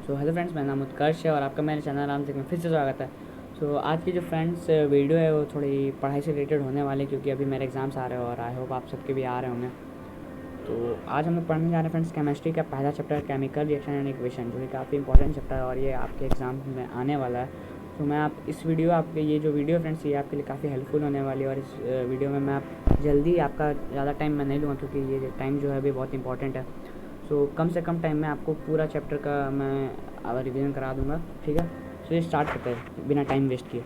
So hello friends, मेरा नाम उत्कर्ष है और आपका मेरे चैनल नाम से फिर से स्वागत है। सो आज की जो फ्रेंड्स वीडियो है वो थोड़ी पढ़ाई से रिलेटेड होने वाली है, क्योंकि अभी मेरे एग्ज़ाम्स आ रहे हैं और आई होप आप सबके भी आ रहे होंगे। तो आज हम लोग पढ़ने जा रहे हैं फ्रेंड्स केमिस्ट्री का पहला chapter chemical reaction and equation, जो कि काफ़ी इंपॉर्टेंट चैप्टर है और ये आपके एग्ज़ाम में आने वाला है। तो मैं आप इस वीडियो आपके ये जो वीडियो फ्रेंड्स ये आपके लिए काफ़ी हेल्पफुल होने वाली है। और इस वीडियो में मैं आप जल्दी आपका ज़्यादा टाइम मैं नहीं लूँगा, क्योंकि ये टाइम जो है अभी बहुत इंपॉर्टेंट है। सो कम से कम टाइम में आपको पूरा चैप्टर का मैं रिवीजन करा दूंगा, ठीक है। सो ये स्टार्ट करते हैं बिना टाइम वेस्ट किए।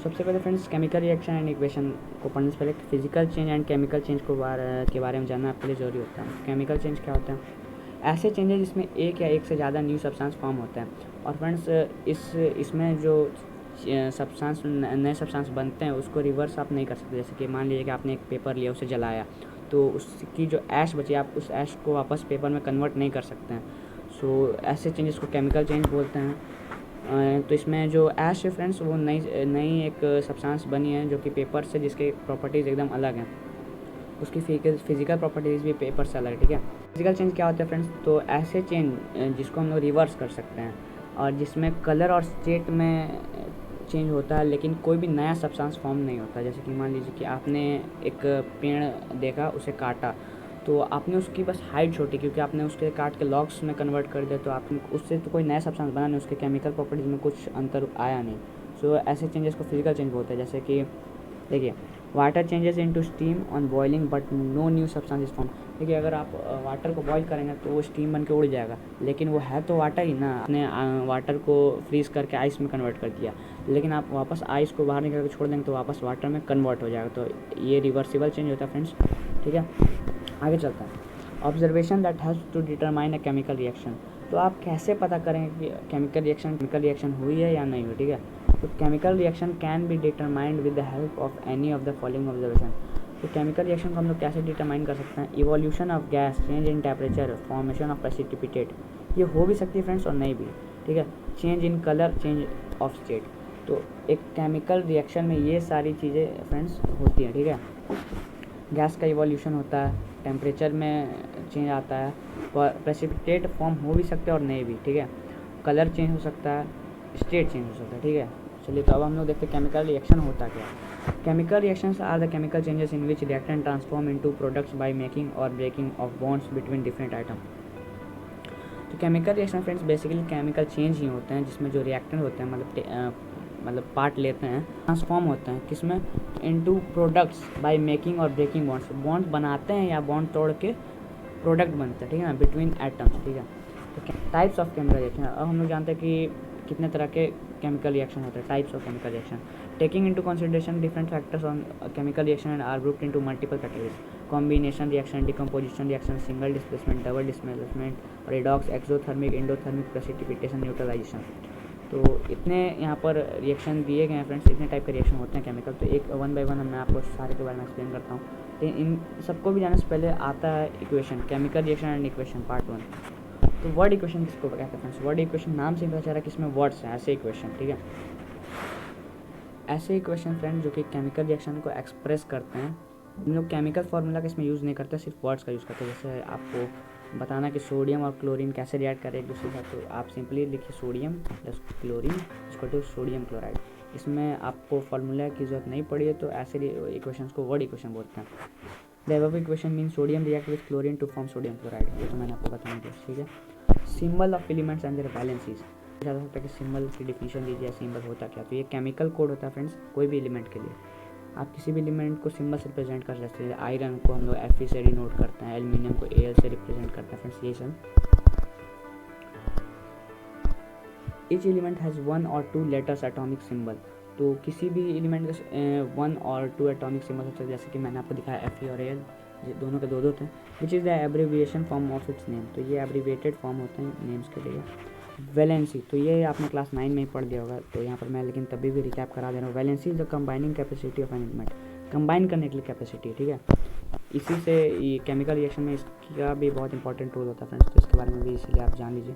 सबसे पहले friends chemical reaction and equation को पढ़ने से पहले physical change and chemical change के बारे में जानना आपके लिए ज़रूरी होता है। केमिकल चेंज क्या होता है? ऐसे चेंजेस जिसमें एक या एक से ज़्यादा न्यू सब्सटेंस फॉर्म होता है। और फ्रेंड्स इसमें जो सब्सटेंस नए सब्सटेंस बनते हैं उसको रिवर्स आप नहीं कर सकते। जैसे कि मान लीजिए कि आपने एक पेपर लिया, उसे जलाया, तो उसकी जो ऐश बची आप उस ऐश को वापस पेपर में कन्वर्ट नहीं कर सकते हैं। सो ऐसे चेंजेस को केमिकल चेंज बोलते हैं। तो इसमें जो ऐश है फ्रेंड्स वो नई नई एक सब्सटेंस बनी है जो कि पेपर से, जिसके प्रॉपर्टीज़ एकदम अलग हैं। उसकी फिजिकल प्रॉपर्टीज़ भी पेपर से अलग है, ठीक है। फिजिकल चेंज क्या होता है फ्रेंड्स? तो ऐसे चेंज जिसको हम लोग रिवर्स कर सकते हैं और जिसमें कलर और स्टेट में चेंज होता है, लेकिन कोई भी नया सब्सटेंस फॉर्म नहीं होता। जैसे कि मान लीजिए कि आपने एक पेड़ देखा, उसे काटा, तो आपने उसकी बस हाइट छोटी, क्योंकि आपने उसके काट के लॉग्स में कन्वर्ट कर दिया, तो आप उससे तो कोई नया सब्सटेंस बना नहीं, उसके केमिकल प्रॉपर्टीज़ में कुछ अंतर आया नहीं। सो ऐसे चेंजेस को फिजिकल चेंज बोलते हैं। जैसे कि देखिए, water changes into steam on boiling but no new substance is form. देखिए, अगर आप वाटर को बॉईल करेंगे तो वो स्टीम बन के उड़ जाएगा, लेकिन वो है तो वाटर ही ना। आपने वाटर को फ्रीज़ करके आइस में कन्वर्ट कर दिया, लेकिन आप वापस आइस को बाहर निकाल के छोड़ देंगे तो वापस वाटर में कन्वर्ट हो जाएगा। तो ये रिवर्सिबल चेंज होता है फ्रेंड्स, ठीक है। आगे चलता है observation that helps to determine a chemical reaction. तो आप कैसे पता करेंगे कि केमिकल रिएक्शन हुई है या नहीं हुई, ठीक है। तो chemical reaction can be determined with the help of any of the following observation. तो केमिकल रिएक्शन को हम लोग कैसे डिटरमाइन कर सकते हैं? Evolution of gas, change in temperature, formation of precipitate. ये हो भी सकती है फ्रेंड्स और नहीं भी, ठीक है। Change in colour, change of state. तो एक केमिकल रिएक्शन में ये सारी चीज़ें फ्रेंड्स होती हैं, ठीक है। गैस का इवोल्यूशन होता है, टेम्परेचर में चेंज आता है, प्रेसिपिटेट फॉर्म हो भी सकते हैं और नहीं भी, ठीक है। कलर चेंज हो सकता है, स्टेट चेंज हो सकता है, ठीक है। चलिए, तो अब हम लोग देखते हैं केमिकल रिएक्शन होता क्या है। Chemical reactions are the chemical changes in which reactant transform into products by making और breaking off bonds between different item. तो chemical reaction friends basically chemical change ही होते हैं जिसमें जो रिएक्टेंट होते हैं, मतलब पार्ट लेते हैं, ट्रांसफॉर्म होते हैं किसमें? इनटू प्रोडक्ट्स बाय मेकिंग और ब्रेकिंग बॉन्ड्स। बॉन्ड बनाते हैं या बॉन्ड तोड़ के प्रोडक्ट बनते हैं, ठीक है ना, बिटवीन एटम्स, ठीक है। तो टाइप्स ऑफ केमिकल रिएक्शन, अब हम लोग जानते हैं कि कितने तरह के केमिकल रिएक्शन होते हैं, types of chemical reaction. Taking into consideration different factors on chemical reaction and are grouped into multiple categories. Combination reaction, decomposition reaction, single displacement, double displacement, redox, exothermic, endothermic, precipitation, neutralisation. तो इतने यहाँ पर reaction दिए गए हैं friends, इतने type के reaction होते हैं केमिकल। तो एक वन बाय वन मैं आपको सारे के बारे में एक्सप्लेन करता हूँ। लेकिन इन सबको भी जानने से पहले आता है equation, chemical reaction and equation part 1। तो वर्ड इक्वेशन किसको कहते हैं फ्रेंड्स? वर्ड इक्वेशन नाम से पता चल रहा है कि इसमें वर्ड्स हैं, ऐसे इक्वेशन, ठीक है। ऐसे इक्वेशन फ्रेंड जो कि केमिकल रिएक्शन को एक्सप्रेस करते हैं। हम लोग केमिकल फार्मूला का इसमें यूज़ नहीं करते, सिर्फ वर्ड्स का यूज़ करते हैं। जैसे आपको बताना कि सोडियम और क्लोरीन कैसे रिएक्ट करें एक दूसरे के साथ, तो आप सिंपली लिखिए sodium plus chlorine equal to sodium chloride. इसमें आपको फार्मूला की जरूरत नहीं पड़ी है, तो ऐसे इक्वेशंस को वर्ड इक्वेशन बोलते हैं। The above equation mean sodium react with chlorine to form sodium chloride. ये तो मैंने आपको बताया, ठीक है। Symbol of elements and their valencies. जा सकता है कि सिंबल की डिफिनेशन दीजिए, सिंबल होता क्या। तो ये केमिकल कोड होता है फ्रेंड्स, कोई भी एलिमेंट के लिए आप किसी भी एलिमेंट को सिंबल से रिप्रेजेंट कर सकते हैं। आयरन को हम लोग Fe से डिनोट करते हैं, एल्यूमिनियम को Al से रिप्रेजेंट करते हैं फ्रेंड्स, ये सब। ईच एलिमेंट हैज़ 1 और 2 लेटर्स एटॉमिक सिंबल। तो किसी भी एलिमेंट के 1 और 2 एटॉमिक सिंबल होते हैं, जैसे कि मैंने आपको दिखाया Fe और Al, ये दोनों के दो थे। Which is the abbreviation form of its name. तो ये एब्रीविएटेड फॉर्म होते हैं नेम्स के लिए। वैलेंसी, तो ये आपने क्लास 9 में ही पढ़ दिया होगा, तो यहाँ पर मैं लेकिन तभी भी रिकैप करा दे रहा हूँ। Valency is the combining capacity of an element. Combine करने के लिए कैपेसिटी, ठीक है। इसी से ये केमिकल रिएक्शन में इसका भी बहुत इंपॉर्टेंट रोल होता है फ्रेंड्स, तो इसके बारे में भी इसलिए आप जान लीजिए।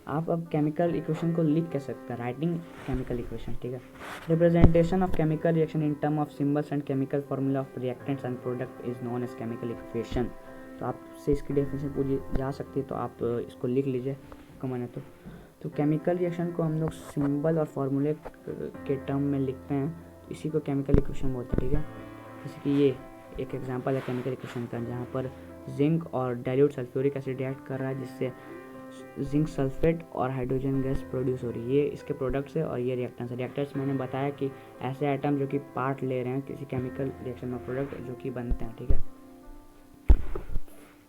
आप अब केमिकल इक्वेशन को लिख कैसे सकते हैं? राइटिंग केमिकल इक्वेशन, ठीक है। Representation of chemical reaction in term of symbols and chemical formula of reactants and product is known as chemical equation. तो आपसे इसकी डेफिनेशन पूछी जा सकती है, तो आप इसको लिख लीजिए। कॉमन है। तो केमिकल रिएक्शन को हम लोग सिंबल और फार्मूले के टर्म में लिखते हैं, इसी को केमिकल इक्वेशन बोलते हैं, ठीक है। जैसे कि ये एक एग्जांपल है केमिकल इक्वेशन का, जहाँ पर जिंक और डाइल्यूट सल्फ्यूरिक एसिड रिएक्ट कर रहा है, जिससे जिंक सल्फेट और हाइड्रोजन गैस प्रोड्यूस हो रही है। ये इसके प्रोडक्ट्स है और ये रिएक्टेंट्स है। रिएक्टेंट्स मैंने बताया कि ऐसे आइटम जो कि पार्ट ले रहे हैं किसी केमिकल रिएक्शन में, प्रोडक्ट जो कि बनते हैं, ठीक है।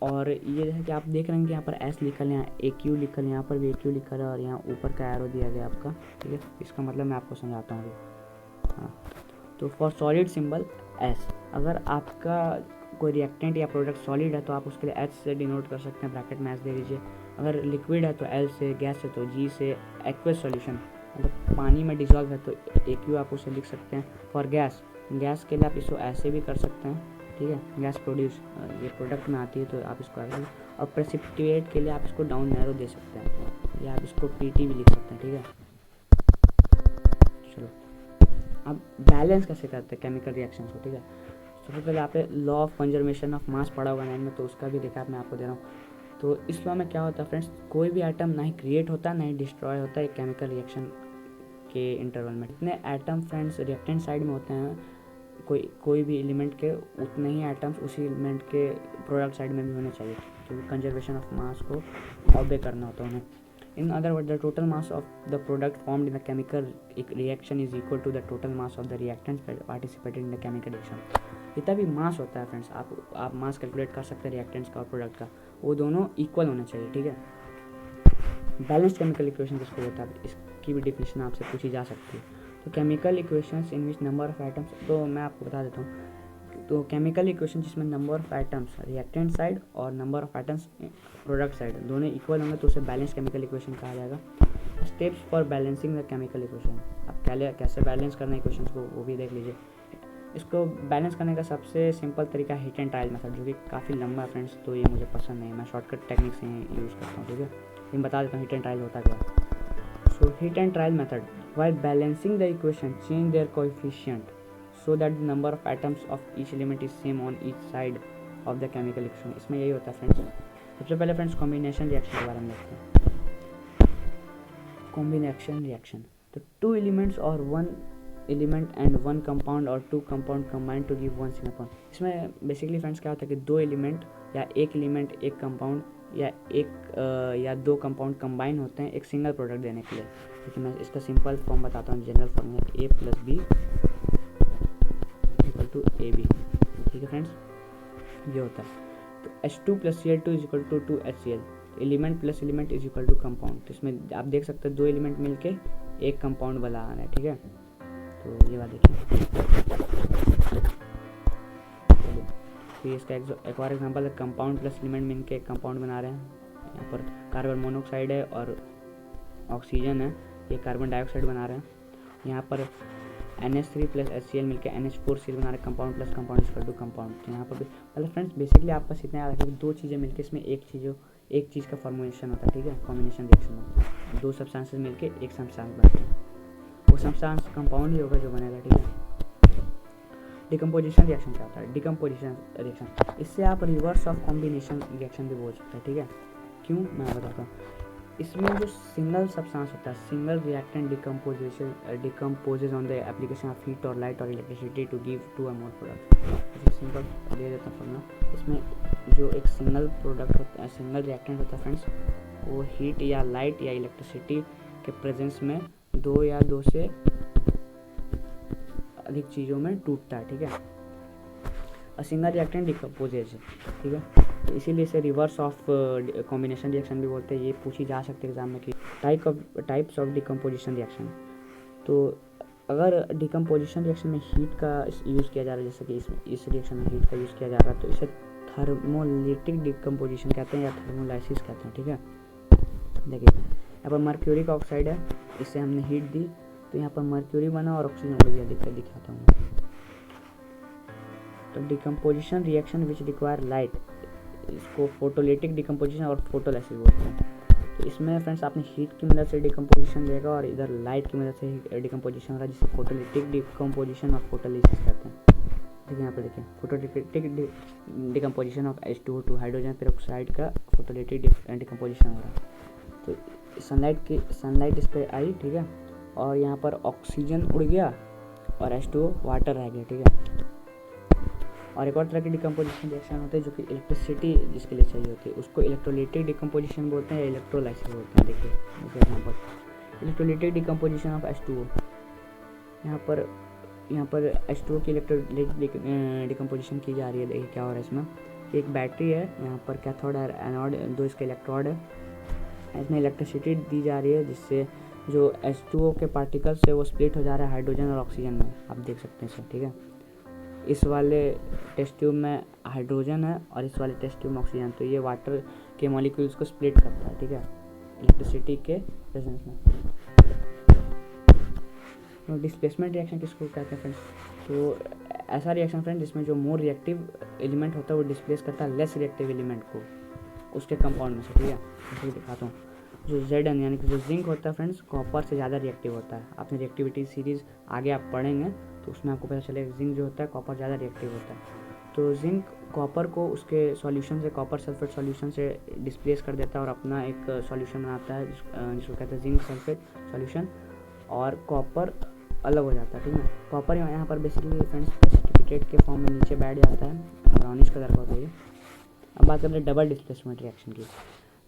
और ये जैसे कि आप देख रहे हैं कि यहाँ पर एस लिखल है, यहाँ ए क्यू लिखल है, यहाँ पर भी ए क्यू लिखल है और यहाँ ऊपर का एरो दिया गया आपका, ठीक है। इसका मतलब मैं आपको समझाता हूँ। हाँ, तो फॉर सॉलिड सिंबल एस, अगर आपका कोई रिएक्टेंट या प्रोडक्ट सॉलिड है तो आप उसके लिए एच से डिनोट कर सकते हैं, ब्रैकेट में एच दे दीजिए। अगर लिक्विड है तो एल से, गैस है तो जी से, एक्वस सॉल्यूशन मतलब पानी में डिजॉल्व है तो ए क्यू आप उसे लिख सकते हैं। फॉर गैस, गैस के लिए आप इसको ऐसे भी कर सकते हैं, ठीक है। गैस प्रोड्यूस ये प्रोडक्ट में आती है तो आप इसको ऐसे, और प्रेसिपिटेट के लिए आप इसको डाउन एरो दे सकते हैं, या आप इसको पीटी भी लिख सकते हैं, ठीक है। चलो अब बैलेंस कैसे करते हैं केमिकल रिएक्शंस को, ठीक है। सबसे पहले आपने law of conservation of mass पढ़ा होगा 9 में, तो उसका भी देखा मैं आपको दे रहा हूँ। तो इस लॉ में क्या होता है फ्रेंड्स, कोई भी आइटम ना ही क्रिएट होता है ना ही डिस्ट्रॉय होता है केमिकल रिएक्शन के इंटरवल में। इतने आइटम फ्रेंड्स रिएक्टेंट साइड में होते हैं, कोई भी एलिमेंट के उतने ही आइटम्स उसी एलिमेंट के प्रोडक्ट साइड में भी होने चाहिए, क्योंकि कंजर्वेशन ऑफ मास को ऑबे करना होता है उन्हें। In other words, the total mass of the product formed in the chemical reaction is equal to the total mass of the reactants participated in the chemical reaction. जितना भी मास होता है friends, आप मास कैलकुलेट कर सकते हैं reactants का और प्रोडक्ट का, वो दोनों इक्वल होना चाहिए, ठीक है। बैलेंस्ड केमिकल इक्वेशन किसको होता है, इसकी भी डिफिनेशन आपसे पूछी जा सकती है। तो chemical equations in which number of items, तो मैं आपको बता देता हूँ। तो केमिकल इक्वेशन जिसमें number of items reactant side और number of items product side दोनों इक्वल होंगे तो उसे बैलेंस केमिकल इक्वेशन कहा जाएगा। Steps for balancing the chemical equation, आप कैसे बैलेंस करना है इक्वेशंस को वो भी देख लीजिए। इसको बैलेंस करने का सबसे सिंपल तरीका है हीट एंड ट्रायल मेथड, जो कि काफ़ी लंबा है फ्रेंड्स, तो ये मुझे पसंद नहीं है, मैं शॉर्टकट टेक्निक से यूज़ करता हूँ, ठीक है। लेकिन बता देता हूँ हीट एंड ट्रायल होता क्या है। So heat and trial method, while balancing the equation change their coefficient so that the number of atoms of each element is same on each side of the chemical reaction। इसमें यही होता है friends. सबसे पहले friends combination reaction के बारे में देखते हैं। कॉम्बिनेशन रिएक्शन, तो 2 elements और 1 element and 1 compound और 2 compound combined to give 1 single compound। इसमें बेसिकली फ्रेंड्स क्या होता है कि 2 एलिमेंट या 1 एलिमेंट 1 कंपाउंड या 2 कंपाउंड कंबाइन होते हैं एक सिंगल प्रोडक्ट देने के लिए। लेकिन मैं इसका सिंपल फॉर्म बताता हूँ, general formula A + B to AB, ठीक है फ्रेंड्स, ये होता है। तो H2 + Cl2 = 2HCl, element plus element is equal to compound. तो इसमें आप देख सकते हैं 2 एलिमेंट मिलके एक कंपाउंड बना रहा है, ठीक है। तो ये बात देखिए। फिर इसका एक और एग्जांपल है, कंपाउंड प्लस एलिमेंट मिलके एक कंपाउंड बना रहे हैं। यहाँ पर कार्बन मोनोऑक्साइड है और ऑक्सीजन है, ये कार्बन डाइऑक्साइड बना रहे हैं। यहाँ पर NH3 + HCl मिलकर NH4Cl बना रहे, compound plus compound equal to compound. तो यहाँ पर भी मतलब फ्रेंड्स बेसिकली आपका इतना याद रखिए, 2 चीज़ें मिलकर इसमें एक चीज़ का फॉर्मुलेशन होता है, ठीक है। कॉम्बिनेशन रिएक्शन में 2 सब्सटेंसेस मिलकर एक सब्सटेंस बनते हैं, वो सब्सटेंस कंपाउंड ही होगा जो बनेगा, ठीक है। डिकम्पोजिशन रिएक्शन क्या होता है, डिकम्पोजिशन रिएक्शन, इससे आप रिवर्स ऑफ कॉम्बिनेशन रिएक्शन भी बोल सकते हैं, ठीक है। क्यों, मैं बताता हूँ। इसमें जो सिंगल सब्सटेंस होता है, single reactant decomposes on the application of heat और लाइट और electricity to give 2 or more product. Simple दे देता हूँ फॉर्मूला। इसमें जो एक सिंगल प्रोडक्ट होता है, सिंगल रिएक्टेंट होता है फ्रेंड्स, वो हीट या लाइट या इलेक्ट्रिसिटी के प्रेजेंस में 2 या 2 से अधिक चीज़ों में टूटता है, ठीक है। सिंगल रिएक्टेंट डिकम्पोजेज, ठीक है। तो इसीलिए इसे रिवर्स ऑफ कॉम्बिनेशन रिएक्शन भी बोलते हैं। ये पूछी जा सकती है एग्जाम में कि टाइप्स ऑफ डिकम्पोजिशन रिएक्शन। तो अगर डिकम्पोजिशन रिएक्शन में हीट का यूज़ किया जा रहा है, जैसे कि इस रिएक्शन में हीट का यूज़ किया जा रहा है, तो इसे थर्मोलिटिक डिकम्पोजिशन कहते हैं या थर्मोलाइसिस कहते हैं, ठीक है। देखिए यहाँ पर मर्क्यूरी का ऑक्साइड है, इससे हमने हीट दी तो यहाँ पर मर्क्यूरी बना और ऑक्सीजन हो गया, दिखाता हूँ। तो decomposition reaction which require light, इसको फोटोलिटिक डिकम्पोजिशन और फोटोलाइसिस बोलते हैं। तो इसमें फ्रेंड्स आपने हीट की मदद से डिकम्पोजिशन देगा और इधर लाइट की मदद से डिकम्पोजिशन हो रहा है, जिसे फोटोलिटिक डिकम्पोजिशन और फोटोलाइसिस कहते हैं। देखिए यहाँ पर देखिए, photolytic decomposition of H2O2 hydrogen peroxide का फोटोलिटिक डिकम्पोजिशन हो रहा है। तो सनलाइट इस पर आई, ठीक है, और यहाँ पर ऑक्सीजन उड़ गया और H2O वाटर रह गया, ठीक है। और एक और तरह की डिकम्पोजिशन रिएक्शन होते हैं जो कि इलेक्ट्रिसिटी जिसके लिए चाहिए होती है, उसको इलेक्ट्रोलाइटिक डिकम्पोजिशन बोलते हैं या इलेक्ट्रोलाइसिस बोलते हैं। देखिए for example, electrolytic decomposition of H2O। यहाँ पर H2O की इलेक्ट्रोलाइटिक डिकम्पोजिशन की जा रही है। देखिए क्या हो रहा है इसमें, एक बैटरी है, यहाँ पर कैथोड और एनोड, दो इसके इलेक्ट्रोड है, इसमें इलेक्ट्रिसिटी दी जा रही है जिससे जो H2O के पार्टिकल्स है वो स्प्लिट हो जा रहा है हाइड्रोजन और ऑक्सीजन में। आप देख सकते हैं इसे, ठीक है। इस वाले टेस्ट ट्यूब में हाइड्रोजन है और इस वाले टेस्ट ट्यूब में ऑक्सीजन, तो ये वाटर के मॉलिक्यूल्स को स्प्लिट करता है, ठीक है, इलेक्ट्रिसिटी के प्रेजेंस में। तो डिस्प्लेसमेंट रिएक्शन किसको कहते हैं फ्रेंड्स? तो ऐसा रिएक्शन फ्रेंड्स जिसमें जो मोर रिएक्टिव एलिमेंट होता है वो डिस्प्लेस करता है लेस रिएक्टिव एलिमेंट को उसके कंपाउंड में से, ठीक है। जैसे दिखाता हूँ, जो Zn यानी कि जो जिंक होता है फ्रेंड्स, कॉपर से ज़्यादा रिएक्टिव होता है। आपने रिएक्टिविटी सीरीज़ आगे आप पढ़ेंगे तो उसमें आपको पता चलेगा जिंक जो होता है कॉपर ज़्यादा रिएक्टिव होता है। तो जिंक कॉपर को उसके सॉल्यूशन से, कॉपर सल्फेट सॉल्यूशन से डिस्प्लेस कर देता है और अपना एक सॉल्यूशन बनाता है जिसको कहते हैं जिंक सल्फेट सॉल्यूशन, और कॉपर अलग हो जाता है, ठीक है। कॉपर यहाँ पर बेसिकली फ्रेंड्स प्रेसिपिटेट के फॉर्म में नीचे बैठ जाता है, ब्राउनिश कलर का होता है। अब बात करते हैं डबल डिस्प्लेसमेंट रिएक्शन की।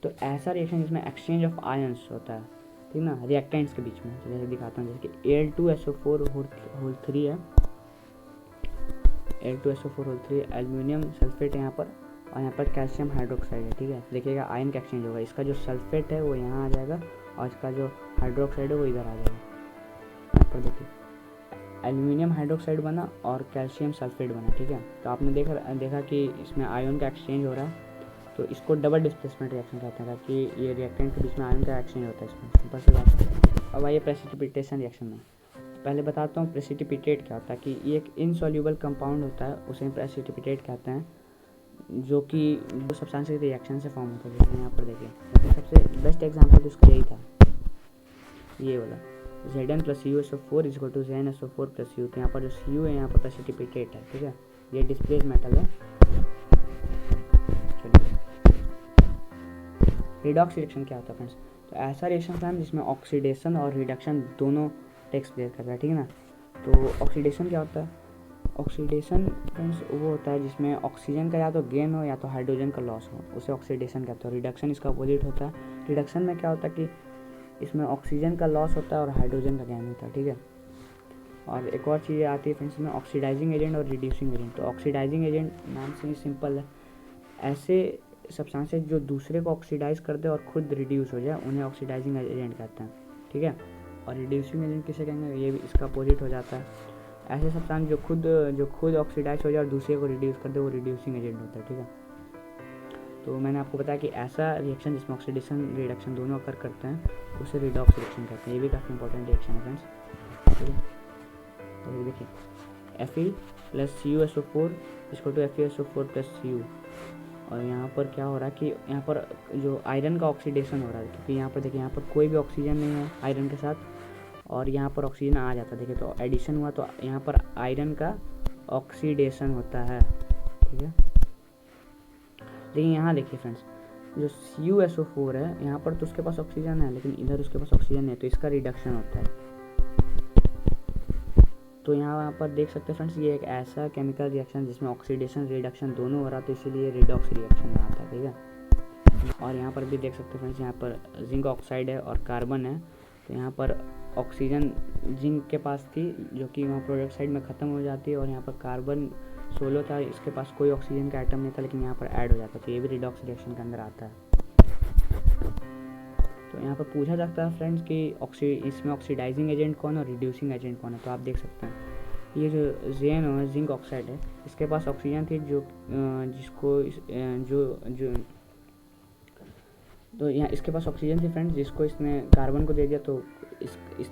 तो ऐसा रिएक्शन जिसमें एक्सचेंज ऑफ आयंस होता है, ठीक ना, रिएक्टेंट्स के बीच में। तो जैसे दिखाता हूँ, जैसे कि Al2SO4 होल 3 है, Al2SO4 होल 3 एल्यूमिनियम सल्फेट है यहाँ पर, और यहाँ पर कैल्शियम हाइड्रोक्साइड है, ठीक है। देखिएगा आयन का एक्सचेंज होगा, इसका जो सल्फेट है वो यहाँ आ जाएगा और इसका जो हाइड्रोक्साइड है वो इधर आ जाएगा। यहाँ पर देखिए एल्यूमिनियम हाइड्रोक्साइड बना और कैल्शियम सल्फेट बना, ठीक है। तो आपने देखा कि इसमें आयन का एक्सचेंज हो रहा है, तो इसको डबल डिस्प्लेसमेंट रिएक्शन कहते हैं, ताकि ये रिएक्टेंट के बीच में आयन का एक्सचेंज होता है इसमें, सिंपल सी बात है। अब आइए प्रेसिपिटेशन रिएक्शन में। पहले बताता हूँ प्रेसिपिटेट क्या होता है, कि ये एक इनसॉल्यूबल कंपाउंड होता है, उसे प्रेसिपिटेट कहते हैं, जो कि दो सब्सटेंशियल रिएक्शन से फॉर्म होता है। जैसे यहाँ पर देखिए सबसे बेस्ट एग्जाम्पल उसका यही था, ये वाला Zn + CuSO4 = ZnSO4 + Cu। तो यहाँ पर जो Cu है यहाँ पर प्रेसिपिटेट है, ठीक है, ये डिस्प्लेस मेटल है। रिडॉक्स रिएक्शन क्या होता है फ्रेंड्स? तो ऐसा रिएक्शन था जिसमें ऑक्सीडेशन और रिडक्शन दोनों टेक्स प्लेस करता है, ठीक है ना। तो ऑक्सीडेशन क्या होता है? ऑक्सीडेशन फ्रेंड्स वो होता है जिसमें ऑक्सीजन का या तो गेन हो या तो हाइड्रोजन का लॉस हो, उसे ऑक्सीडेशन कहते हैं। रिडक्शन इसका अपोजिट होता है। रिडक्शन में क्या होता है कि इसमें ऑक्सीजन का लॉस होता है और हाइड्रोजन का गेन होता है, ठीक है। और एक और चीज़ आती है फ्रेंड्स में ऑक्सीडाइजिंग एजेंट और रिड्यूसिंग एजेंट। तो ऑक्सीडाइजिंग एजेंट नाम से ही सिंपल है, ऐसे सब्सटेंसेस जो दूसरे को ऑक्सीडाइज कर दे और खुद रिड्यूस हो जाए उन्हें ऑक्सीडाइजिंग एजेंट कहते हैं, ठीक है। और रिड्यूसिंग एजेंट किसे कहेंगे? ये भी इसका अपोजिट हो जाता है। ऐसे सब्सटेंस जो खुद ऑक्सीडाइज हो जाए और दूसरे को रिड्यूस कर दे वो रिड्यूसिंग एजेंट होता है, ठीक है। तो मैंने आपको बताया कि ऐसा रिएक्शन जिसमें ऑक्सीडेशन रिडक्शन दोनों अकर करते हैं उसे रिडॉक्स रिएक्शन कहते हैं। ये भी काफ़ी इंपॉर्टेंट रिएक्शन है फ्रेंड्स, ठीक है। तो देखिए Fe + CuSO4 = FeSO4 + Cu। और यहाँ पर क्या हो रहा है कि यहाँ पर जो आयरन का ऑक्सीडेशन हो रहा है, क्योंकि यहाँ पर देखिए यहाँ पर कोई भी ऑक्सीजन नहीं है आयरन के साथ, और यहाँ पर ऑक्सीजन आ जाता है। देखिए तो एडिशन हुआ तो यहाँ पर आयरन का ऑक्सीडेशन होता है, ठीक है। लेकिन यहाँ देखिए फ्रेंड्स, जो CuSO4 है यहाँ पर तो उसके पास ऑक्सीजन है, लेकिन इधर उसके पास ऑक्सीजन नहीं है, तो इसका रिडक्शन होता है। तो यहाँ पर देख सकते हैं फ्रेंड्स, ये एक ऐसा केमिकल रिएक्शन जिसमें ऑक्सीडेशन रिडक्शन दोनों हो रहा है, तो इसीलिए रिडॉक्स रिएक्शन में आता है, ठीक है। और यहाँ पर भी देख सकते हैं फ्रेंड्स, यहाँ पर जिंक ऑक्साइड है और कार्बन है। तो यहाँ पर ऑक्सीजन जिंक के पास थी जो कि वहाँ प्रोडक्ट साइड में ख़त्म हो जाती है, और यहाँ पर कार्बन सोलो था, इसके पास कोई ऑक्सीजन का आइटम नहीं था, लेकिन यहाँ पर ऐड हो जाता है, तो ये भी रिडॉक्स रिएक्शन के अंदर आता है। तो यहाँ पर पूछा जाता है फ्रेंड्स कि इसमें ऑक्सीडाइजिंग एजेंट कौन है और रिड्यूसिंग एजेंट कौन है। तो आप देख सकते हैं ये जो ZnO है, जिंक ऑक्साइड है, इसके पास ऑक्सीजन थी तो यहाँ इसके पास ऑक्सीजन थी फ्रेंड्स, जिसको इसने कार्बन को दे दिया, तो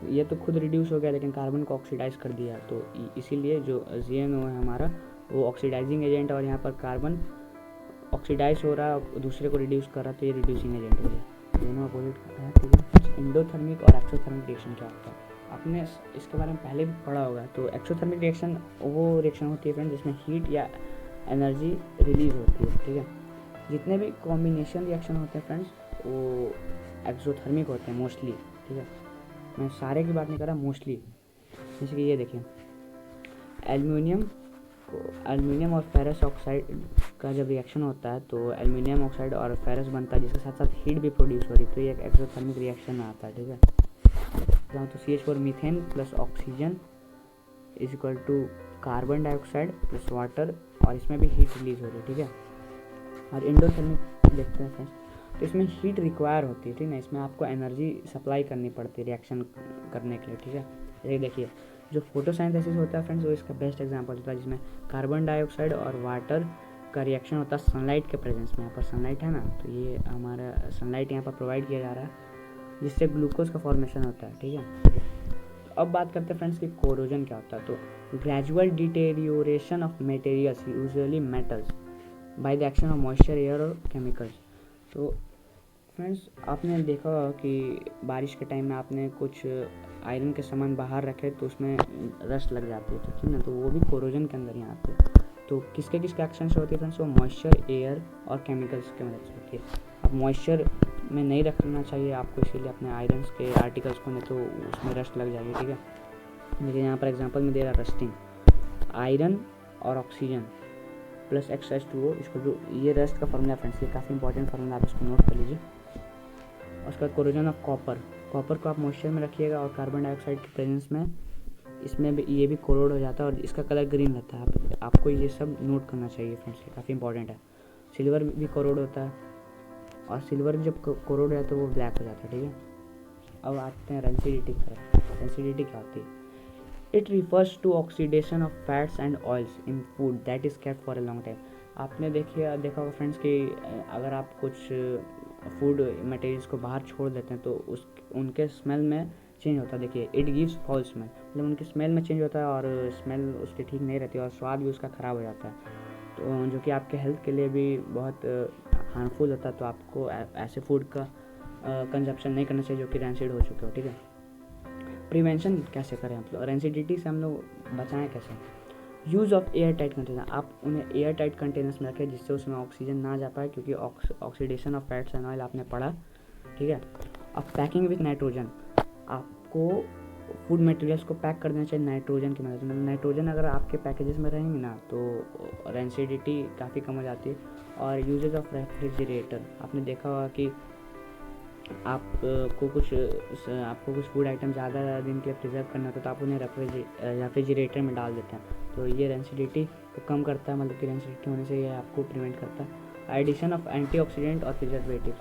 ये तो खुद रिड्यूस हो गया लेकिन कार्बन को ऑक्सीडाइज कर दिया। तो इसीलिए जो ZnO है हमारा वो ऑक्सीडाइजिंग एजेंट है, और यहाँ पर कार्बन ऑक्सीडाइज हो रहा है दूसरे को रिड्यूस कर रहा है, तो ये रिड्यूसिंग एजेंट हो गया। दोनों अपोजिट है, ठीक है। एंडोथर्मिक और एक्सोथर्मिक रिएक्शन क्या होता है? आपने इसके बारे में पहले भी पढ़ा होगा। तो एक्सोथर्मिक रिएक्शन वो रिएक्शन होती है फ्रेंड जिसमें हीट या एनर्जी रिलीज होती है, ठीक है। जितने भी कॉम्बिनेशन रिएक्शन होते हैं फ्रेंड्स वो एक्सोथर्मिक होते हैं मोस्टली, ठीक है। मैं सारे की बात नहीं कर रहा, मोस्टली। जैसे कि ये देखिए, एल्युमिनियम और फेरस ऑक्साइड का जब रिएक्शन होता है तो एल्युमिनियम ऑक्साइड और फेरस बनता है, जिसके साथ साथ हीट भी प्रोड्यूस हो रही है, तो ये एक एक्सोथर्मिक रिएक्शन में आता है, ठीक है। तो CH4 methane plus oxygen is equal to carbon dioxide plus water, और इसमें भी हीट रिलीज हो रही है, ठीक है। और एंडोथर्मिक देखते हैं फ्रेंड्स, तो इसमें हीट रिक्वायर होती है, ठीक है। इसमें आपको एनर्जी सप्लाई करनी पड़ती है रिएक्शन करने के लिए, ठीक है। ये देखिए, जो फोटोसिंथेसिस होता है फ्रेंड्स, वो इसका बेस्ट एग्जांपल होता है, जिसमें कार्बन डाइऑक्साइड और वाटर का रिएक्शन होता है सनलाइट के प्रेजेंस में। यहाँ पर सनलाइट है ना, तो ये हमारा सनलाइट यहाँ पर प्रोवाइड किया जा रहा है, जिससे ग्लूकोज का फॉर्मेशन होता है, ठीक है। तो अब बात करते हैं फ्रेंड्स कि कोरोजन क्या होता है। तो gradual deterioration of materials, usually metals, by the action of moisture, air और केमिकल्स। तो फ्रेंड्स, आपने देखा होगा कि बारिश के टाइम में आपने कुछ आयरन के सामान बाहर रखे तो उसमें रस्ट लग जाती है, ठीक है ना, तो वो भी कोरोजन के अंदर ही आती है। तो किसके एक्शन से होती है फ्रेंड्स, वो मॉइस्चर, एयर और केमिकल्स की मदद से होती है। अब मॉइस्चर में नहीं रखना चाहिए आपको, इसीलिए अपने आयरन्स के आर्टिकल्स को, नहीं तो उसमें रस्ट लग जाएगी, ठीक है। देखिए यहाँ पर एग्जांपल में दे रहा रस्टिंग, आयरन और ऑक्सीजन प्लस H2O, इसको जो ये रस्ट का फॉर्मूला फ्रेंड्स, ये काफ़ी इंपॉर्टेंट फॉर्मूला, आप इसको नोट कर लीजिए। उसके बाद कोरोजन ऑफ कॉपर को आप मॉइस्चर में रखिएगा और कार्बन डाइऑक्साइड के प्रेजेंस में इसमें भी ये भी कोरोड हो जाता है और इसका कलर ग्रीन रहता है। आपको ये सब नोट करना चाहिए फ्रेंड्स, ये काफ़ी इंपॉर्टेंट है। सिल्वर भी कोरोड होता है, और सिल्वर जब कोरोड है तो वो ब्लैक हो जाता है, ठीक है। अब आते हैं रेंसिडिटी की तरफ। रेंसिडिटी क्या होती है? It refers to oxidation of fats and oils in food that is kept for a long time. आपने देखा होगा फ्रेंड्स कि अगर आप कुछ फूड मटेरियल्स को बाहर छोड़ देते हैं तो उनके स्मेल में चेंज होता है। देखिए, इट गिव्स फॉल स्मेल, मतलब उनके स्मेल में चेंज होता है और स्मेल उसकी ठीक नहीं रहती और स्वाद भी उसका ख़राब हो जाता है, तो जो कि आपके हेल्थ के लिए भी बहुत हार्मफुल होता है। तो आपको ऐसे फूड का कंजप्शन नहीं करना चाहिए जो कि रैंसिड हो चुके हो, ठीक है। प्रिवेंशन कैसे करें, मतलब रेंसिडिटी से हम लोग बचाएं कैसे? Use of air tight container, आप उन्हें एयर टाइट कंटेनर्स में रखें जिससे उसमें ऑक्सीजन ना जा पाए, क्योंकि oxidation of fats and oil आपने पढ़ा, ठीक है। अब पैकिंग विथ नाइट्रोजन, आपको फूड मटेरियल्स को पैक कर देना चाहिए नाइट्रोजन की मदद से। नाइट्रोजन अगर आपके पैकेजेस में रहेंगे ना तो रेंसिडिटी काफ़ी कम हो जाती है। और यूजेज ऑफ रेफ्रिजरेटर, आपने देखा होगा कि आपको कुछ फूड आइटम ज़्यादा दिन के लिए प्रिजर्व करना होता है तो आप उन्हें रेफ्रिजरेटर में डाल देते हैं, तो ये रेंसिडिटी को कम करता है, मतलब कि रेंसिडिटी होने से ये आपको प्रिवेंट करता है। एडिशन ऑफ एंटीऑक्सीडेंट और प्रिजर्वेटिव्स,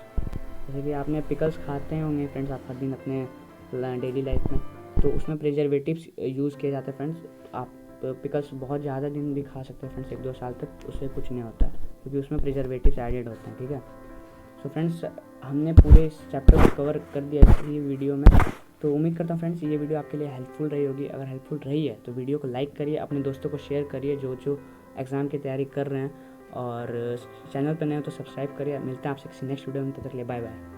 जैसे कि आपने पिकल्स खाते होंगे फ्रेंड्स आप हर दिन अपने डेली लाइफ में, तो उसमें प्रिजर्वेटिव्स यूज़ किए जाते हैं फ्रेंड्स। आप पिकल्स बहुत ज़्यादा दिन भी खा सकते हैं फ्रेंड्स, 1-2 साल तक, उससे कुछ नहीं होता है क्योंकि उसमें प्रिजर्वेटिव्स एडेड होते हैं, ठीक है। सो फ्रेंड्स, हमने पूरे इस चैप्टर को कवर कर दिया इस वीडियो में, तो उम्मीद करता हूँ फ्रेंड्स ये वीडियो आपके लिए हेल्पफुल रही होगी। अगर हेल्पफुल रही है तो वीडियो को लाइक करिए, अपने दोस्तों को शेयर करिए जो एग्ज़ाम की तैयारी कर रहे हैं, और चैनल पर नए हो तो सब्सक्राइब करिए। मिलते हैं आपसे किसी नेक्स्ट वीडियो में, तब तक के लिए बाय बाय।